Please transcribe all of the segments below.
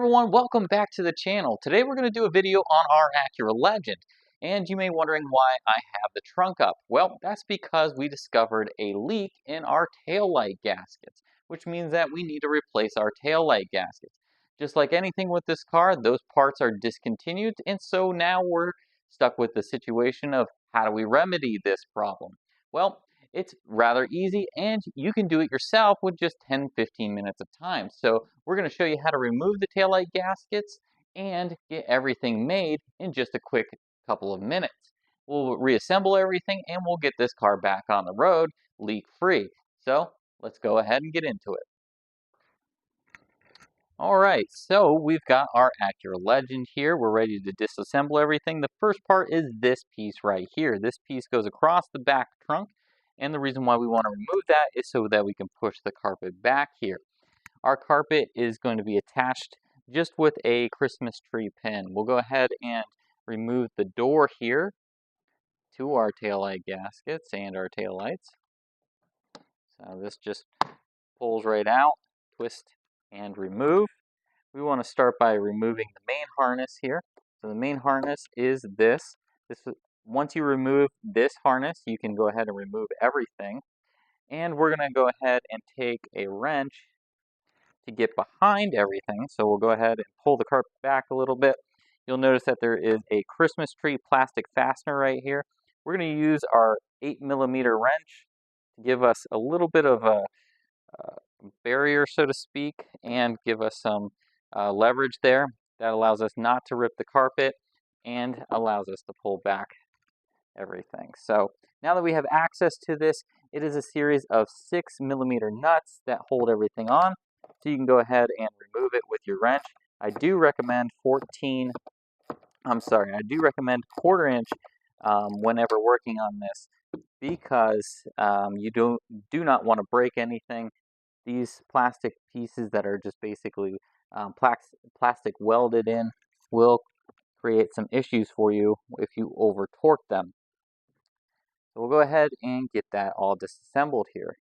everyone, welcome back to the channel. Today we're going to do a video on our Acura Legend. And you may be wondering why I have the trunk up. Well, that's because we discovered a leak in our taillight gaskets, which means that we need to replace our taillight gaskets. Just like anything with this car, those parts are discontinued, and so now we're stuck with the situation of how do we remedy this problem? Well, it's rather easy and you can do it yourself with just 10-15 minutes of time. So we're going to show you how to remove the taillight gaskets and get everything made in just a quick couple of minutes. We'll reassemble everything and we'll get this car back on the road leak free. So let's go ahead and get into it. Alright, so we've got our Acura Legend here. We're ready to disassemble everything. The first part is this piece right here. This piece goes across the back trunk, and the reason why we want to remove that is so that we can push the carpet back here. Our carpet is going to be attached just with a Christmas tree pin. We'll go ahead and remove the door here to our taillight gaskets and our taillights. So this just pulls right out, twist and remove. We want to start by removing the main harness here. So the main harness is this. Once you remove this harness, you can go ahead and remove everything. And we're going to go ahead and take a wrench to get behind everything. So we'll go ahead and pull the carpet back a little bit. You'll notice that there is a Christmas tree plastic fastener right here. We're going to use our 8mm wrench to give us a little bit of a barrier, so to speak, and give us some leverage there. That allows us not to rip the carpet and allows us to pull back everything. So now that we have access to this, it is a series of 6mm nuts that hold everything on. So you can go ahead and remove it with your wrench. I do recommend I do recommend 1/4 inch whenever working on this, because you do not want to break anything. These plastic pieces that are just basically plastic welded in will create some issues for you if you over torque them. So we'll go ahead and get that all disassembled here.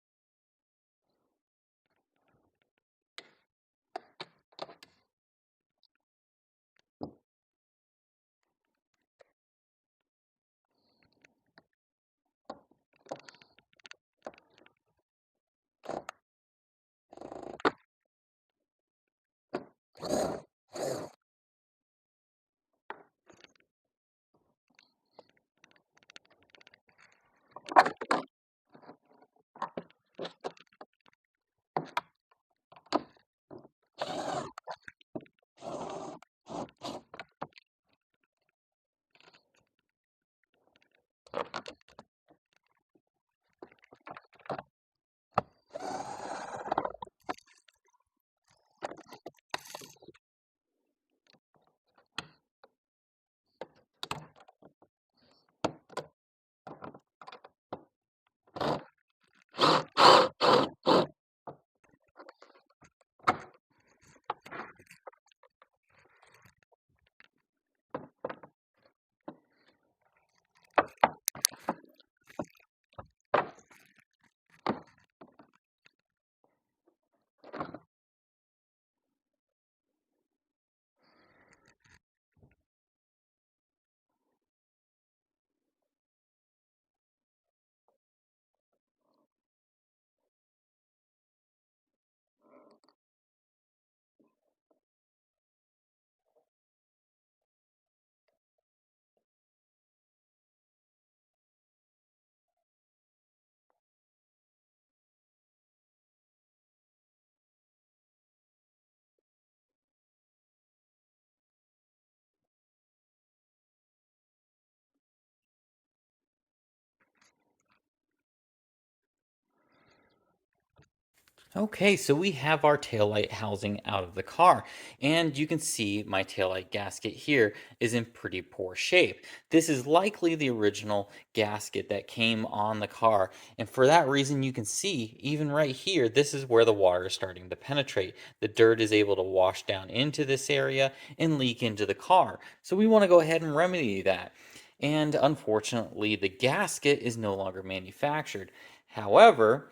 Okay, so we have our taillight housing out of the car, and you can see my taillight gasket here is in pretty poor shape. This is likely the original gasket that came on the car, and for that reason you can see, even right here, this is where the water is starting to penetrate. The dirt is able to wash down into this area and leak into the car. So we want to go ahead and remedy that. And unfortunately, the gasket is no longer manufactured. However,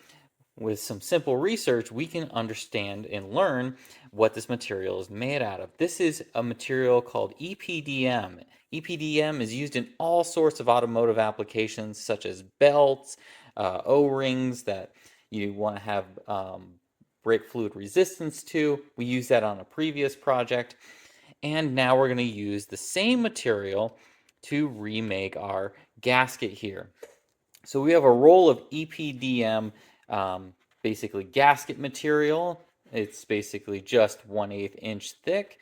with some simple research, we can understand and learn what this material is made out of. This is a material called EPDM. EPDM is used in all sorts of automotive applications, such as belts, O-rings that you want to have brake fluid resistance to. We used that on a previous project. And now we're going to use the same material to remake our gasket here. So we have a roll of EPDM, basically gasket material. It's basically just 1/8 inch thick.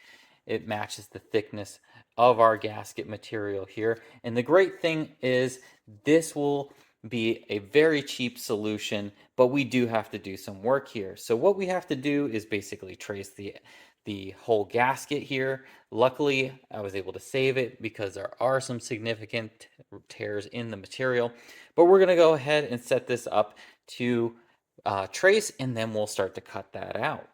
It matches the thickness of our gasket material here. And the great thing is this will be a very cheap solution, but we do have to do some work here. So what we have to do is basically trace the whole gasket here. Luckily, I was able to save it because there are some significant tears in the material. But we're going to go ahead and set this up to trace, and then we'll start to cut that out.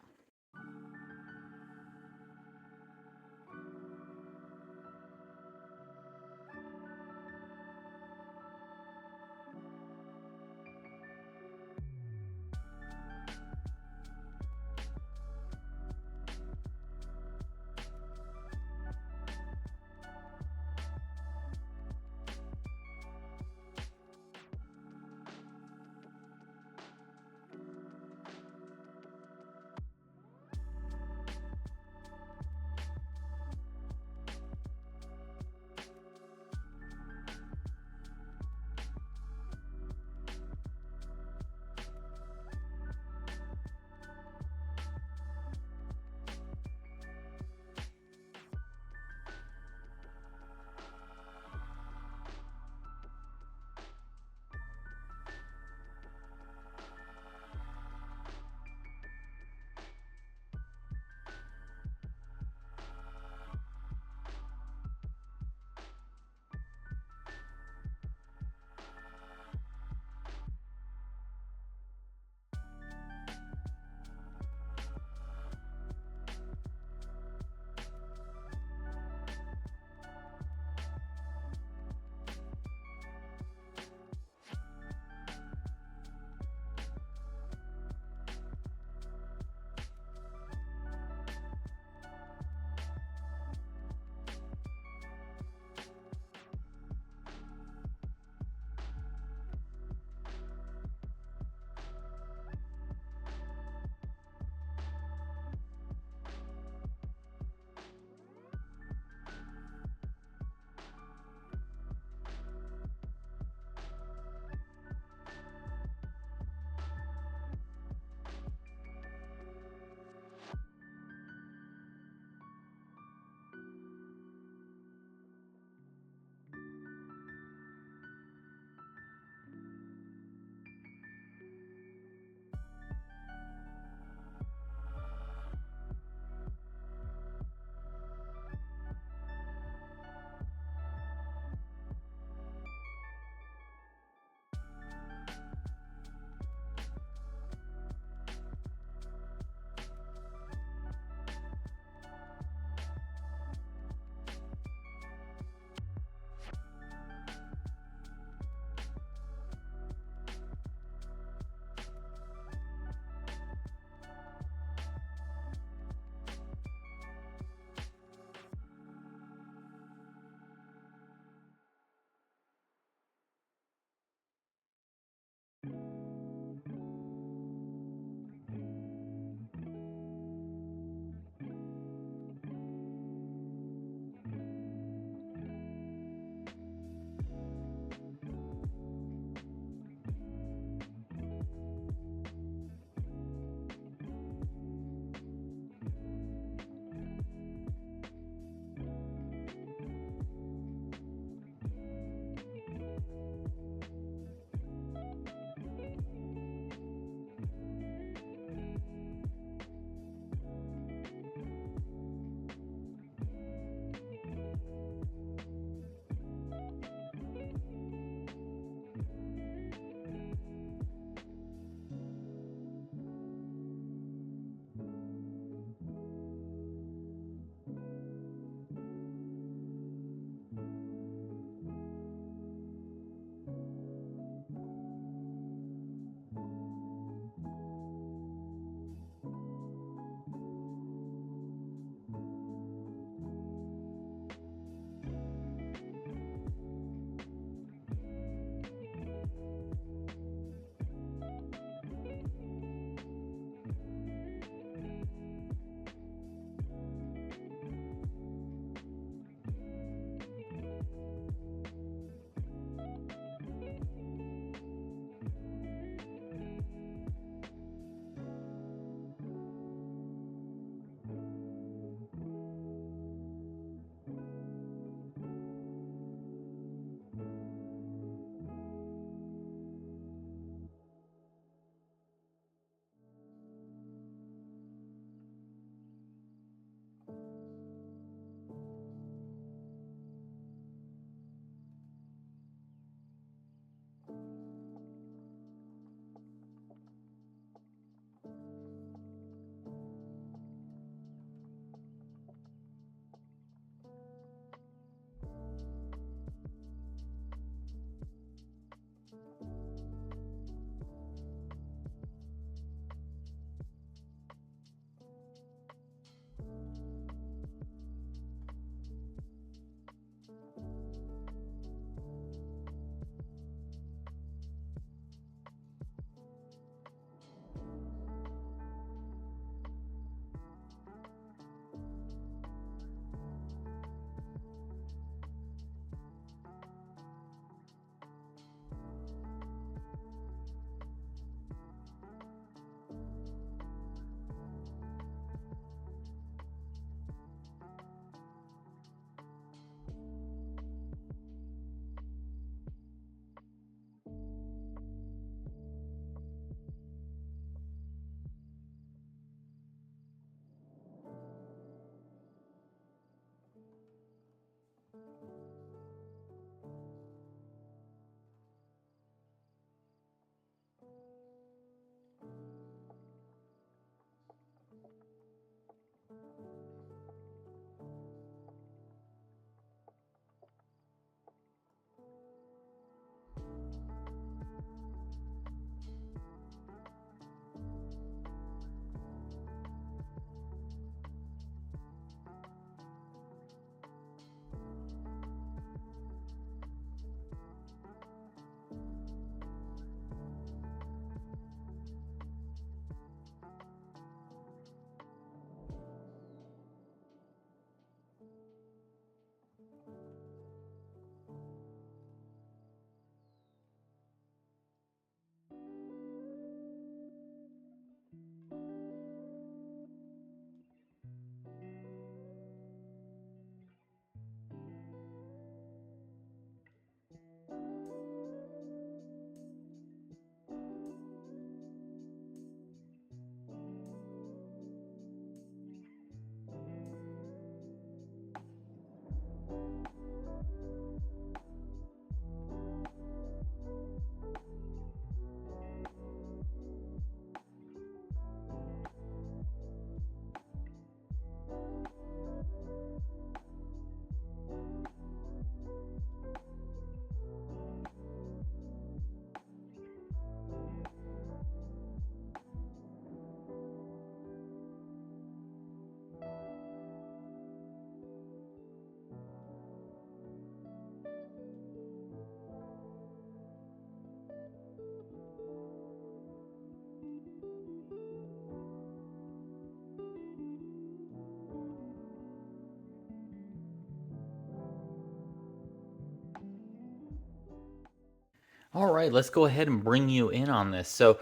All right, let's go ahead and bring you in on this. So,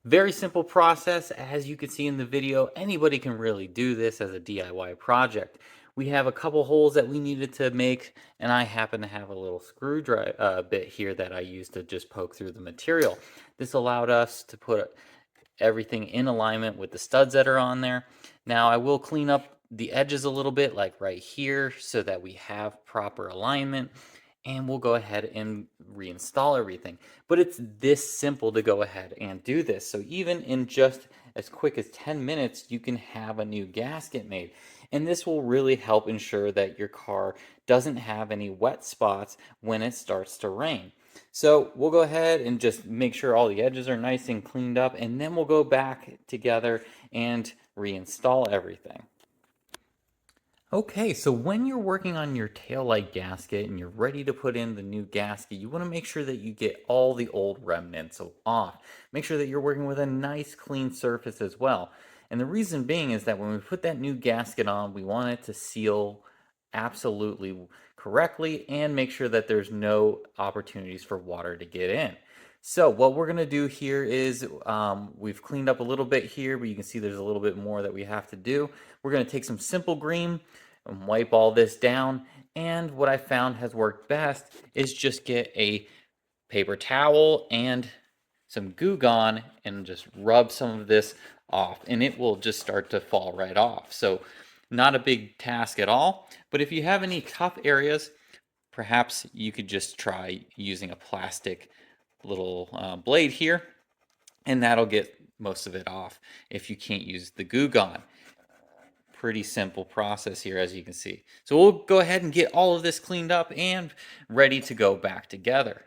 very simple process. As you can see in the video, anybody can really do this as a DIY project. We have a couple holes that we needed to make, and I happen to have a little screwdriver bit here that I used to just poke through the material. This allowed us to put everything in alignment with the studs that are on there. Now I will clean up the edges a little bit, like right here, so that we have proper alignment, and we'll go ahead and reinstall everything. But it's this simple to go ahead and do this. So even in just as quick as 10 minutes, you can have a new gasket made. And this will really help ensure that your car doesn't have any wet spots when it starts to rain. So we'll go ahead and just make sure all the edges are nice and cleaned up, and then we'll go back together and reinstall everything. Okay, so when you're working on your taillight gasket and you're ready to put in the new gasket, you want to make sure that you get all the old remnants off. Make sure that you're working with a nice clean surface as well. And the reason being is that when we put that new gasket on, we want it to seal absolutely correctly and make sure that there's no opportunities for water to get in. So what we're going to do here is we've cleaned up a little bit here, but you can see there's a little bit more that we have to do. We're going to take some simple green and wipe all this down. And what I found has worked best is just get a paper towel and some Goo Gone and just rub some of this off, and it will just start to fall right off. So not a big task at all, but if you have any tough areas, perhaps you could just try using a plastic little blade here, and that'll get most of it off if you can't use the Goo Gone. Pretty simple process here, as you can see. So we'll go ahead and get all of this cleaned up and ready to go back together.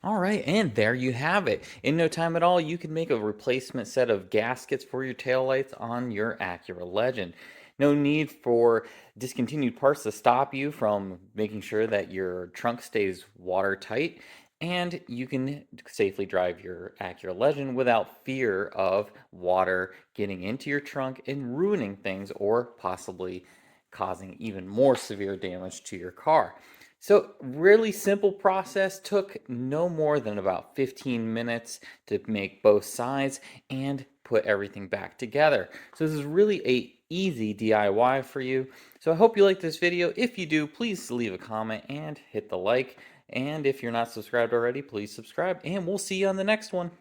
All right, and there you have it. In no time at all, you can make a replacement set of gaskets for your taillights on your Acura Legend. No need for discontinued parts to stop you from making sure that your trunk stays watertight, and you can safely drive your Acura Legend without fear of water getting into your trunk and ruining things or possibly causing even more severe damage to your car. So really simple process, took no more than about 15 minutes to make both sides and put everything back together. So this is really a easy DIY for you. So I hope you like this video. If you do, please leave a comment and hit the like. And if you're not subscribed already, please subscribe, and we'll see you on the next one.